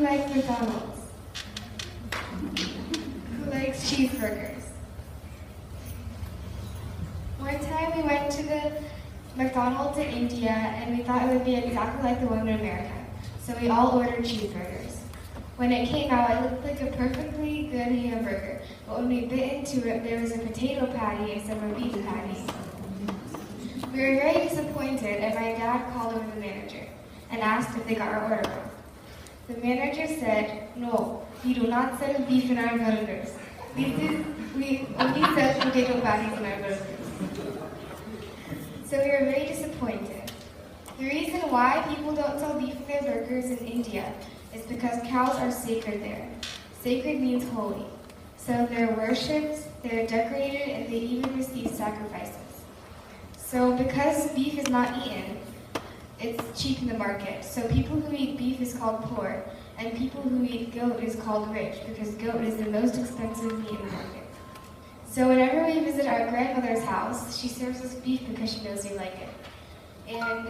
likes McDonald's? Who likes cheeseburgers? One time we went to the McDonald's in India and we thought it would be exactly like the one in America. So we all ordered cheeseburgers. When it came out, it looked like a perfectly good hamburger. But when we bit into it, there was a potato patty instead of a beef patty. We were very disappointed and my dad called over the manager and asked if they got our order wrong. The manager said, "No, we do not sell beef in our burgers. We only sell potato patties in our burgers." So we were very disappointed. The reason why people don't sell beef in their burgers in India is because cows are sacred there. Sacred means holy. So they're worshipped, they're decorated, and they even receive sacrifices. So because beef is not eaten, it's cheap in the market. So people who eat beef is called poor, and people who eat goat is called rich, because goat is the most expensive meat in the market. So whenever we visit our grandmother's house, she serves us beef because she knows we like it. And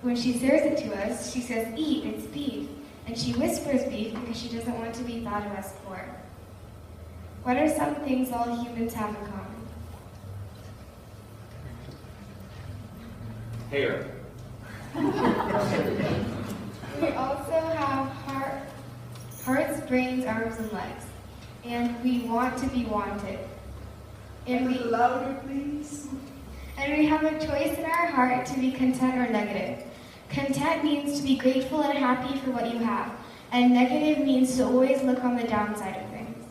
when she serves it to us, she says, "Eat, it's beef." And she whispers beef because she doesn't want to be thought of as poor. What are some things all humans have in common? Hair. We also have hearts, brains, arms, and legs. And we want to be wanted. And we louder, please. And we have a choice in our heart to be content or negative. Content means to be grateful and happy for what you have. And negative means to always look on the downside of things.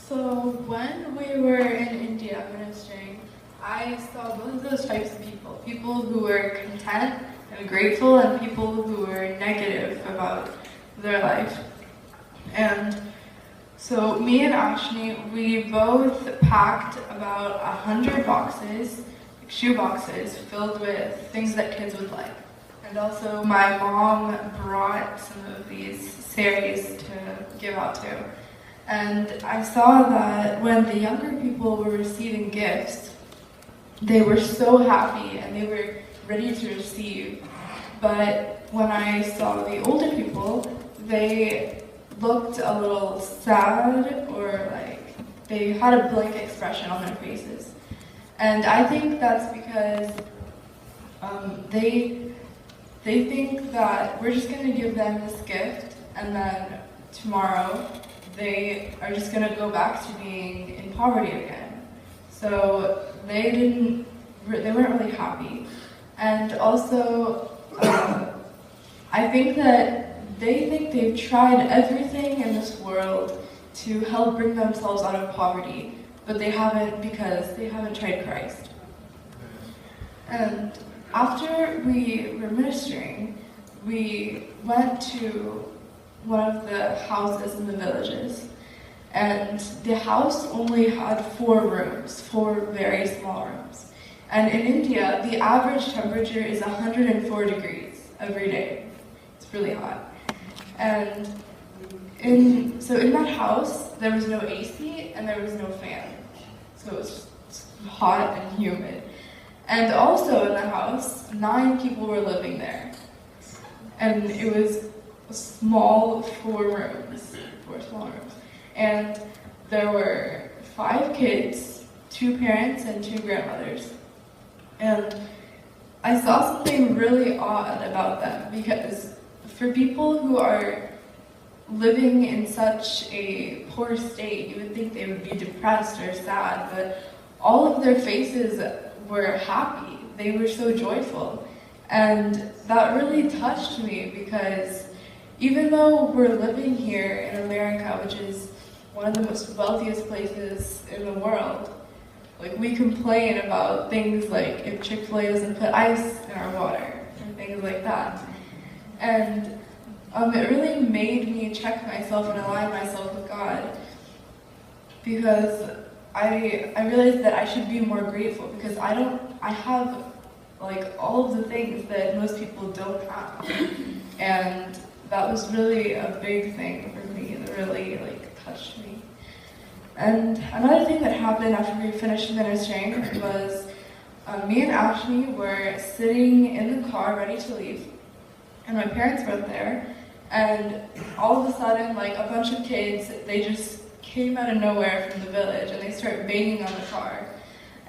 So when we were in India ministering, I saw both of those types of people. People who were content and grateful, and people who were negative about their life. And so me and Ashnee, we both packed about 100 boxes, shoe boxes, filled with things that kids would like. And also my mom brought some of these saris to give out to. And I saw that when the younger people were receiving gifts, they were so happy and they were ready to receive. But when I saw the older people, they looked a little sad, or like they had a blank expression on their faces. And I think that's because they think that we're just going to give them this gift, and then tomorrow they are just going to go back to being in poverty again. So they weren't really happy. And also, I think that they think they've tried everything in this world to help bring themselves out of poverty, but they haven't, because they haven't tried Christ. And after we were ministering, we went to one of the houses in the villages, and the house only had 4 rooms, 4 very small rooms. And in India, the average temperature is 104 degrees every day. It's really hot. And in that house, there was no AC and there was no fan. So it was just hot and humid. And also in the house, 9 people were living there. And it was a small 4 small rooms. And there were 5 kids, 2 parents and 2 grandmothers. And I saw something really odd about them, because for people who are living in such a poor state, you would think they would be depressed or sad, but all of their faces were happy. They were so joyful. And that really touched me, because even though we're living here in America, which is one of the most wealthiest places in the world, like, we complain about things like if Chick-fil-A doesn't put ice in our water, and things like that. And it really made me check myself and align myself with God, because I realized that I should be more grateful, because I have like all of the things that most people don't have. And that was really a big thing for me that really like touched me. And another thing that happened after we finished ministering was me and Ashnee were sitting in the car ready to leave, and my parents were there, And all of a sudden, like a bunch of kids, they just came out of nowhere from the village and they started banging on the car.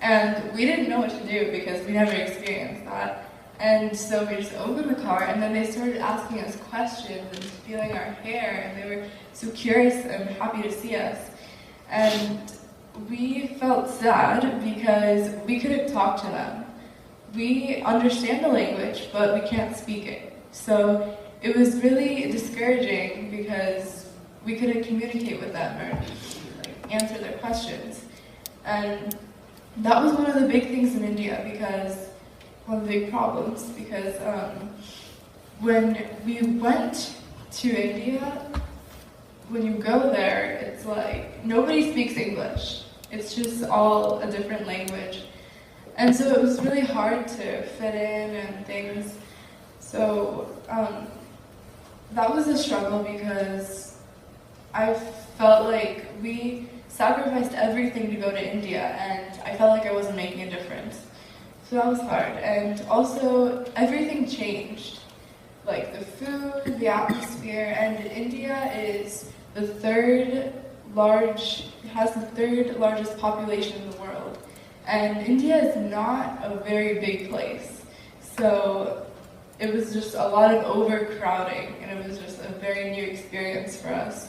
And we didn't know what to do because we never experienced that. And so we just opened the car, and then they started asking us questions and feeling our hair, and they were so curious and happy to see us. And we felt sad because we couldn't talk to them. We understand the language, but we can't speak it. So it was really discouraging because we couldn't communicate with them or like, answer their questions. And that was one of the big things in India, because one of the big problems, because when we went to India, when you go there, it's like nobody speaks English. It's just all a different language. And so it was really hard to fit in and things. So that was a struggle because I felt like we sacrificed everything to go to India, and I felt like I wasn't making a difference. So that was hard. And also, everything changed. Like the food, the atmosphere, and India has the third largest population in the world. And India is not a very big place. So it was just a lot of overcrowding, and it was just a very new experience for us.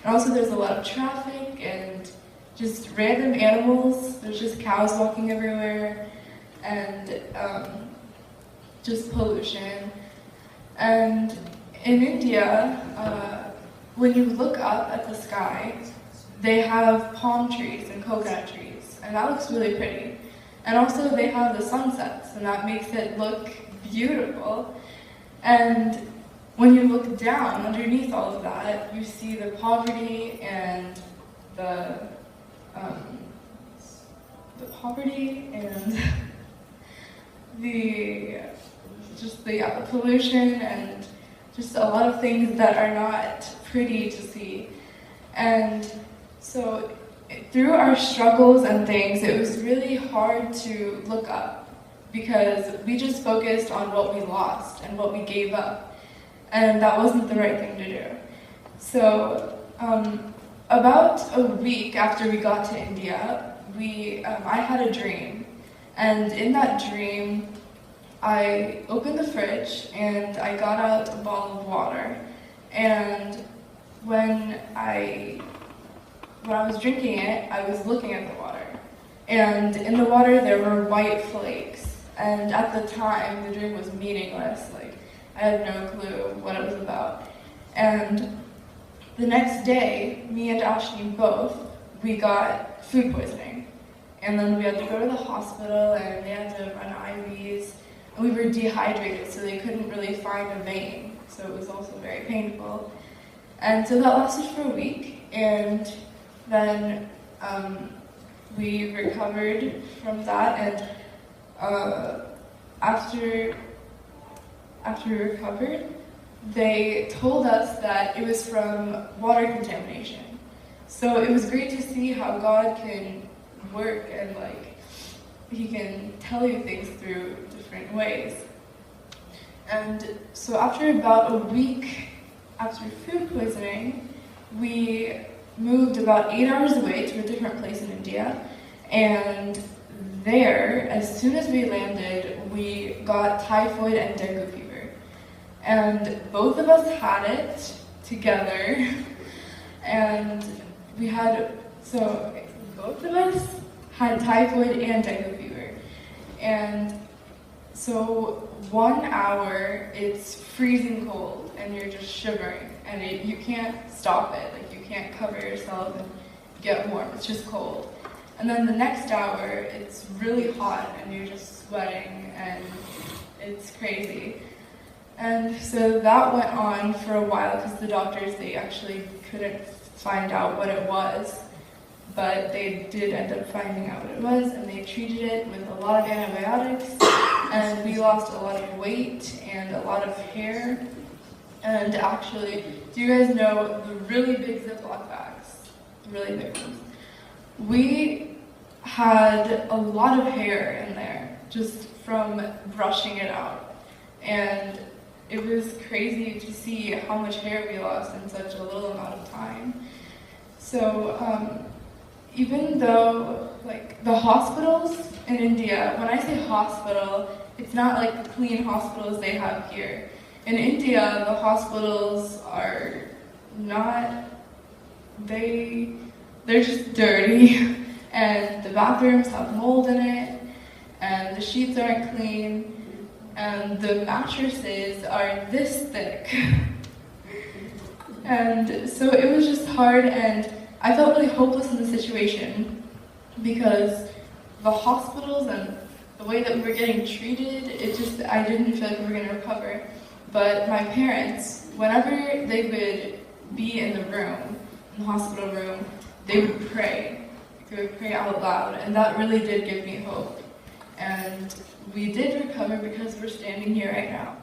And also there's a lot of traffic and just random animals. There's just cows walking everywhere, and just pollution. And in India, when you look up at the sky, they have palm trees and coconut trees, and that looks really pretty. And also they have the sunsets, and that makes it look beautiful. And when you look down underneath all of that, you see the poverty and the the pollution and just a lot of things that are not pretty to see. And so through our struggles and things, it was really hard to look up because we just focused on what we lost and what we gave up, and that wasn't the right thing to do. So about a week after we got to India, I had a dream, and in that dream I opened the fridge and I got out a bottle of water, and when I was drinking it, I was looking at the water, and in the water there were white flakes. And at the time, the dream was meaningless. Like, I had no clue what it was about. And the next day, me and Ashnee both, we got food poisoning. And then we had to go to the hospital, and they had to run IVs. And we were dehydrated, so they couldn't really find a vein. So it was also very painful. And so that lasted for a week. And then we recovered from that. And after we recovered, they told us that it was from water contamination. So it was great to see how God can work, and like He can tell you things through different ways. And so after about a week after food poisoning, we moved about 8 hours away to a different place in India, and there, as soon as we landed, we got typhoid and dengue fever. And both of us had it together. And both of us had typhoid and dengue fever. And so 1 hour, it's freezing cold, and you're just shivering, and you can't stop it. Like, you can't cover yourself and get warm. It's just cold. And then the next hour, it's really hot, and you're just sweating, and it's crazy. And so that went on for a while, because the doctors, they actually couldn't find out what it was, but they did end up finding out what it was, and they treated it with a lot of antibiotics, and we lost a lot of weight and a lot of hair. And actually, do you guys know the really big Ziploc bags? The really big ones. We had a lot of hair in there just from brushing it out. And it was crazy to see how much hair we lost in such a little amount of time. So even though like the hospitals in India, when I say hospital, it's not like the clean hospitals they have here. In India, the hospitals are not, they're just dirty, and the bathrooms have mold in it, and the sheets aren't clean, and the mattresses are this thick. And so it was just hard, and I felt really hopeless in the situation because the hospitals and the way that we were getting treated, I didn't feel like we were going to recover. But my parents, whenever they would be in the room, in the hospital room, they would pray. They would pray out loud, and that really did give me hope. And we did recover because we're standing here right now.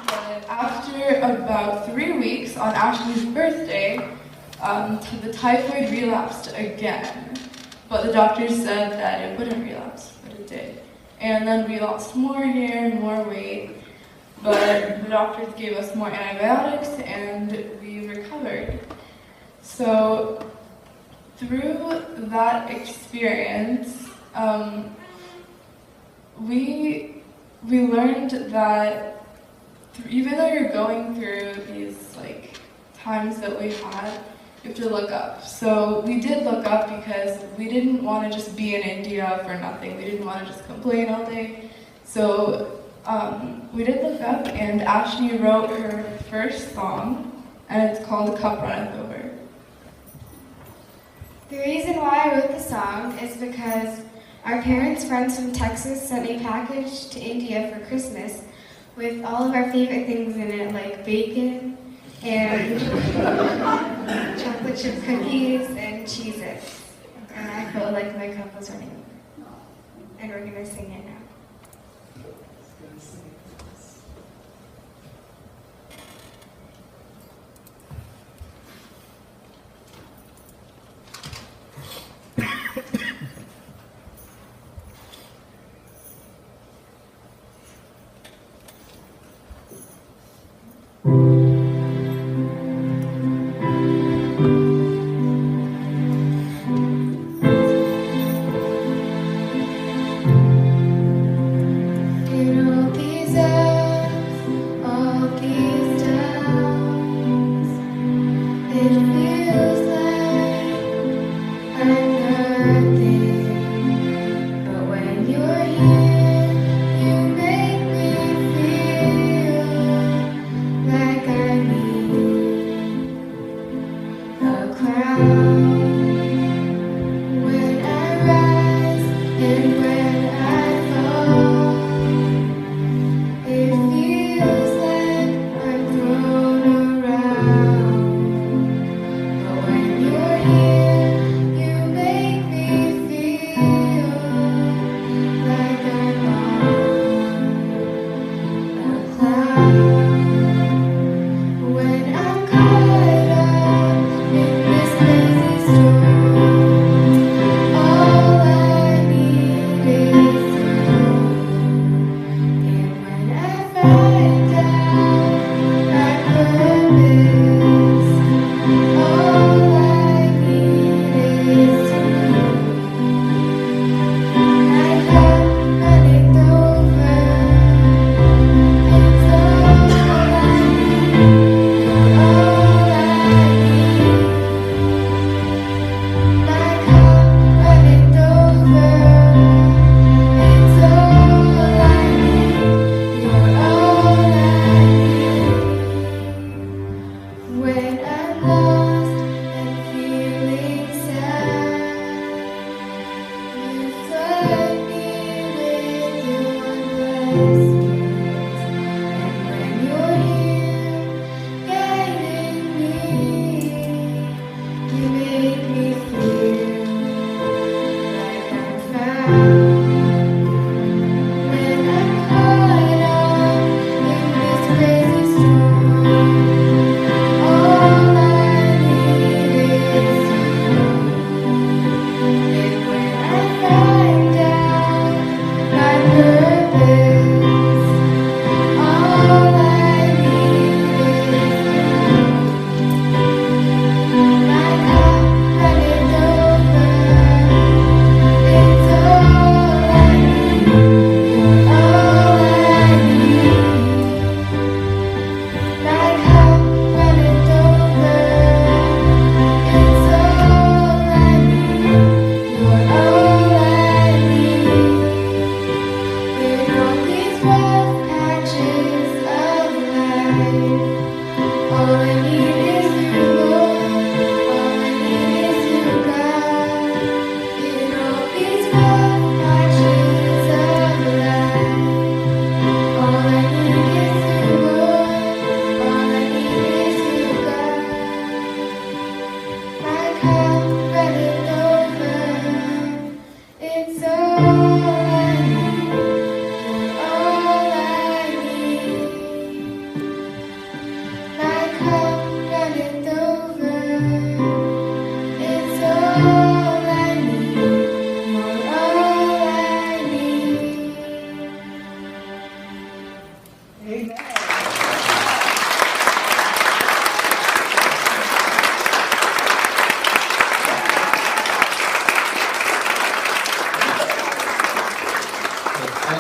But after about 3 weeks, on Ashnee's birthday, the typhoid relapsed again. But the doctors said that it wouldn't relapse, but it did. And then we lost more hair and more weight, but the doctors gave us more antibiotics and we recovered. So through that experience, we learned that even though you're going through these like times that we had, you have to look up. So we did look up because we didn't want to just be in India for nothing. We didn't want to just complain all day. So we did look up, and Ashnee wrote her first song, and it's called "Cup Runneth Over." The reason why I wrote the song is because our parents' friends from Texas sent a package to India for Christmas with all of our favorite things in it, like bacon and chocolate chip cookies and Cheez-Its. And I felt like my cup was running over. And we're going to sing it now.